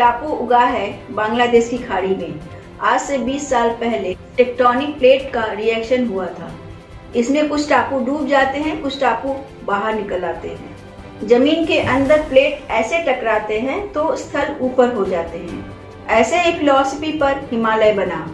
टापू उगा है बांग्लादेश की खाड़ी में। आज से 20 साल पहले टेक्टोनिक प्लेट का रिएक्शन हुआ था। इसमें कुछ टापू डूब जाते हैं, कुछ टापू बाहर निकल आते हैं। जमीन के अंदर प्लेट ऐसे टकराते हैं तो स्थल ऊपर हो जाते हैं। ऐसे ही फिलॉसफी पर हिमालय बना।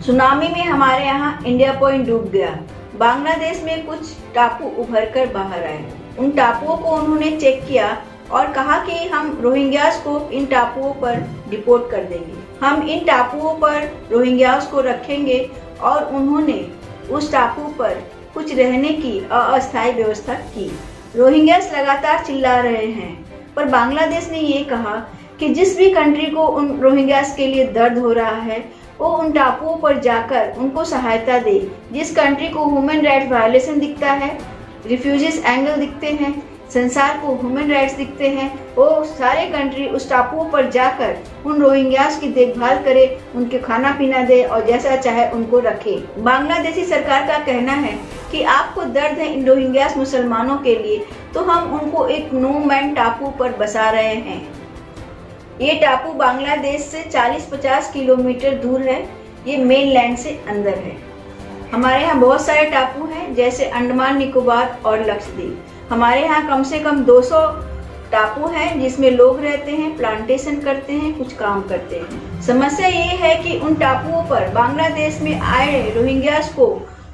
सुनामी में हमारे यहाँ इंडिया पॉइंट डूब गया। बांग्लादेश में कुछ टापू उभर कर बाहर आए। उन टापुओं को उन्होंने चेक किया और कहा कि हम रोहिंग्यास को इन टापुओं पर डिपोर्ट कर देंगे। हम इन टापुओं पर रोहिंग्यास को रखेंगे और उन्होंने उस टापू पर कुछ रहने की अस्थायी व्यवस्था की। रोहिंग्यास लगातार चिल्ला रहे हैं, पर बांग्लादेश ने ये कहा कि जिस भी कंट्री को उन रोहिंग्यास के लिए दर्द हो रहा है वो उन टापुओं पर जाकर उनको सहायता दे। जिस कंट्री को ह्यूमन राइट्स वायलेशन दिखता है, रिफ्यूजीज एंगल दिखते हैं, संसार को ह्यूमन राइट्स दिखते हैं, वो सारे कंट्री उस टापुओं पर जाकर उन रोहिंग्यास की देखभाल करे, उनके खाना पीना दे और जैसा चाहे उनको रखे। बांग्लादेशी सरकार का कहना है कि आपको दर्द है इन रोहिंग्यास मुसलमानों के लिए, तो हम उनको एक नो मैन टापू पर बसा रहे हैं। ये टापू बांग्लादेश से 40-50 किलोमीटर दूर है। ये मेन लैंड से अंदर है। हमारे यहाँ बहुत सारे टापू हैं, जैसे अंडमान निकोबार और लक्षद्वीप। हमारे यहाँ कम से कम 200 टापू हैं जिसमें लोग रहते हैं, प्लांटेशन करते हैं, कुछ काम करते हैं। समस्या ये है कि उन टापुओं पर बांग्लादेश में आए रोहिंग्यास को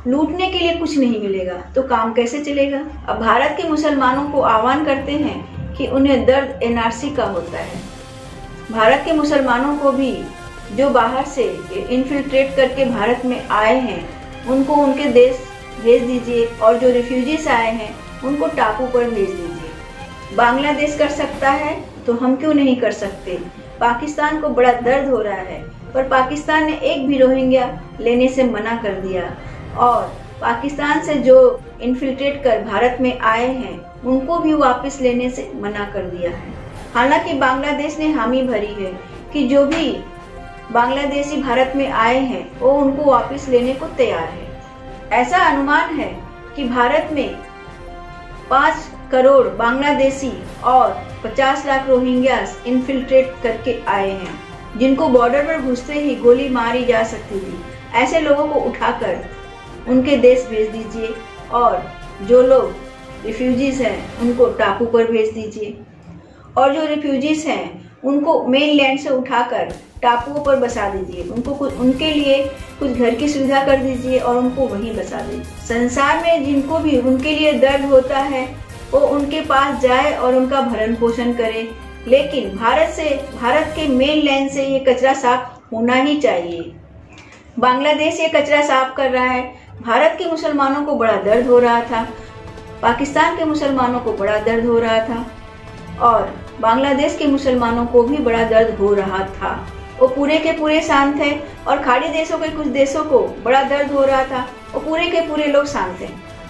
लूटने के लिए कुछ नहीं मिलेगा, तो काम कैसे चलेगा। अब भारत के मुसलमानों को आह्वान करते हैं कि उन्हें दर्द एनआरसी का होता है। भारत के मुसलमानों को भी जो बाहर से इन्फिल्ट्रेट करके भारत में आए हैं उनको उनके देश भेज दीजिए, और जो रिफ्यूजीज आए हैं उनको टापू पर भेज दीजिए। बांग्लादेश कर सकता है तो हम क्यों नहीं कर सकते। पाकिस्तान को बड़ा दर्द हो रहा है, पर पाकिस्तान ने एक भी रोहिंग्या लेने से मना कर दिया, और पाकिस्तान से जो इन्फिल्ट्रेट कर भारत में आए हैं उनको भी वापस लेने से मना कर दिया है। हालांकि बांग्लादेश ने हामी भरी है कि जो भी बांग्लादेशी भारत में आए हैं वो उनको वापस लेने को तैयार है। ऐसा अनुमान है कि भारत में 5 करोड़ बांग्लादेशी और 50 लाख रोहिंग्यास इन्फिल्ट्रेट करके आए हैं, जिनको बॉर्डर पर घुसते ही गोली मारी जा सकती थी। ऐसे लोगों को उठाकर उनके देश भेज दीजिए, और जो लोग रिफ्यूजीज हैं उनको टापू पर भेज दीजिए, और जो रिफ्यूजीज हैं उनको मेन लैंड से उठाकर टापुओं पर बसा दीजिए। उनके लिए कुछ घर की सुविधा कर दीजिए और उनको वहीं बसा दीजिए। संसार में जिनको भी उनके लिए दर्द होता है वो उनके पास जाए और उनका भरण पोषण करे, लेकिन भारत के मेन लैंड से ये कचरा साफ होना ही चाहिए। बांग्लादेश ये कचरा साफ कर रहा है। भारत के मुसलमानों को बड़ा दर्द हो रहा था, पाकिस्तान के मुसलमानों को बड़ा दर्द हो रहा था, और बांग्लादेश के मुसलमानों को भी बड़ा दर्द हो रहा था। वो पूरे के पूरे शांत थे, और खाड़ी देशों के कुछ देशों को बड़ा दर्द हो रहा था, वो पूरे के पूरे लोग शांत थे।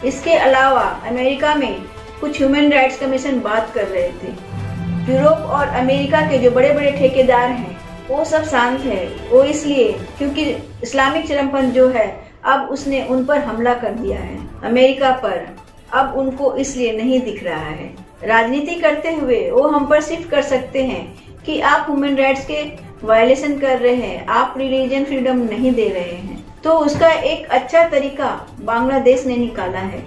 इसके अलावा अमेरिका में कुछ ह्यूमन राइट्स कमीशन बात कर रहे थे। यूरोप और अमेरिका के जो बड़े बड़े ठेकेदार हैं वो सब शांत है। वो इसलिए क्योंकि इस्लामिक चरमपंथ जो है अब उसने उन पर हमला कर दिया है, अमेरिका पर। अब उनको इसलिए नहीं दिख रहा है। राजनीति करते हुए वो हम पर शिफ्ट कर सकते हैं कि आप ह्यूमन राइट्स के वायलेशन कर रहे हैं, आप रिलीजन फ्रीडम नहीं दे रहे हैं। तो उसका एक अच्छा तरीका बांग्लादेश ने निकाला है।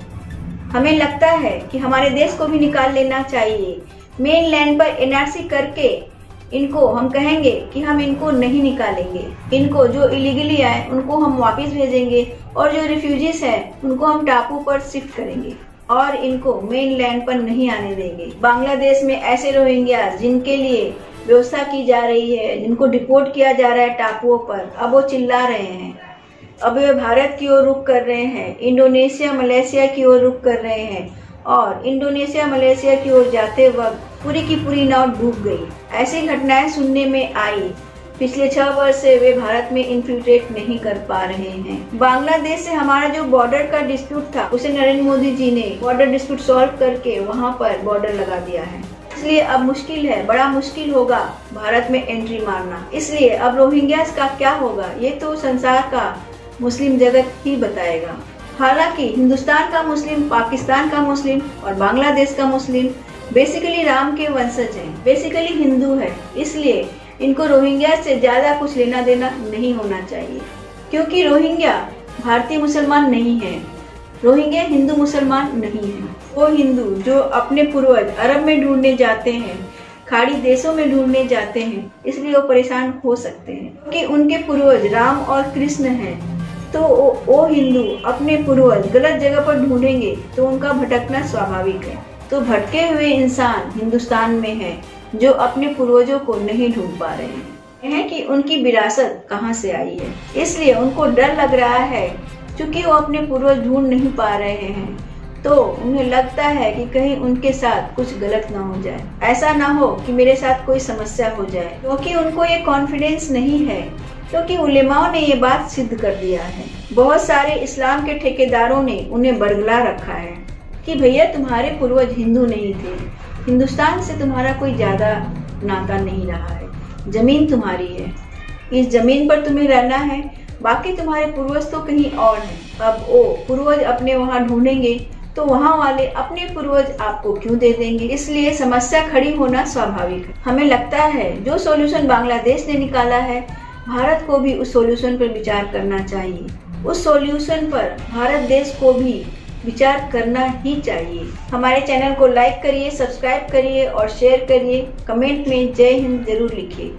हमें लगता है कि हमारे देश को भी निकाल लेना चाहिए। मेन लैंड पर एनआरसी करके इनको हम कहेंगे कि हम इनको नहीं निकालेंगे, इनको जो इलीगली आए उनको हम वापस भेजेंगे, और जो रिफ्यूजीज हैं उनको हम टापू पर शिफ्ट करेंगे और इनको मेन लैंड पर नहीं आने देंगे। बांग्लादेश में ऐसे रोहिंग्या जिनके लिए व्यवस्था की जा रही है, जिनको डिपोर्ट किया जा रहा है टापुओं पर, अब वो चिल्ला रहे हैं। अब वे भारत की ओर रुख कर रहे हैं, इंडोनेशिया मलेशिया की ओर रुख कर रहे हैं, और इंडोनेशिया मलेशिया की ओर जाते वक्त पूरी की पूरी नाव डूब गई। ऐसी घटनाएं सुनने में आई। पिछले 6 वर्ष से वे भारत में इन्फिल्ट्रेट नहीं कर पा रहे हैं। बांग्लादेश से हमारा जो बॉर्डर का डिस्प्यूट था उसे नरेंद्र मोदी जी ने बॉर्डर डिस्प्यूट सॉल्व करके वहां पर बॉर्डर लगा दिया है। इसलिए अब मुश्किल है, बड़ा मुश्किल होगा भारत में एंट्री मारना। इसलिए अब रोहिंग्यास का क्या होगा ये तो संसार का मुस्लिम जगत ही बताएगा। हालांकि हिंदुस्तान का मुस्लिम, पाकिस्तान का मुस्लिम और बांग्लादेश का मुस्लिम बेसिकली राम के वंशज हैं, बेसिकली हिंदू है। इसलिए इनको रोहिंग्या से ज्यादा कुछ लेना देना नहीं होना चाहिए, क्योंकि रोहिंग्या भारतीय मुसलमान नहीं है, रोहिंग्या हिंदू मुसलमान नहीं है। वो हिंदू जो अपने पूर्वज अरब में ढूंढने जाते हैं, खाड़ी देशों में ढूंढने जाते हैं, इसलिए वो परेशान हो सकते हैं, क्योंकि उनके पूर्वज राम और कृष्ण हैं। तो वो हिंदू अपने पूर्वज गलत जगह पर ढूंढेंगे तो उनका भटकना स्वाभाविक है। तो भटके हुए इंसान हिंदुस्तान में हैं, जो अपने पूर्वजों को नहीं ढूंढ पा रहे हैं कि उनकी विरासत कहाँ से आई है। इसलिए उनको डर लग रहा है, क्योंकि वो अपने पूर्वज ढूंढ नहीं पा रहे हैं, तो उन्हें लगता है कि कहीं उनके साथ कुछ गलत ना हो जाए, ऐसा ना हो कि मेरे साथ कोई समस्या हो जाए, क्योंकि उनको ये कॉन्फिडेंस नहीं है, क्योंकि उलेमाओं ने ये बात सिद्ध कर दिया है। बहुत सारे इस्लाम के ठेकेदारों ने उन्हें बरगला रखा है कि भैया तुम्हारे पूर्वज हिंदू नहीं थे, हिंदुस्तान से तुम्हारा कोई ज्यादा नाता नहीं रहा है, जमीन तुम्हारी है, इस जमीन पर तुम्हें रहना है, बाकी तुम्हारे पूर्वज तो कहीं और हैं। अब वो पूर्वज अपने वहाँ ढूंढेंगे तो वहाँ वाले अपने पूर्वज आपको क्यों दे देंगे, इसलिए समस्या खड़ी होना स्वाभाविक है। हमें लगता है जो सॉल्यूशन बांग्लादेश ने निकाला है, भारत को भी उस सॉल्यूशन पर विचार करना चाहिए। उस सॉल्यूशन पर भारत देश को भी विचार करना ही चाहिए। हमारे चैनल को लाइक करिए, सब्सक्राइब करिए और शेयर करिए। कमेंट में जय हिंद जरूर लिखिए।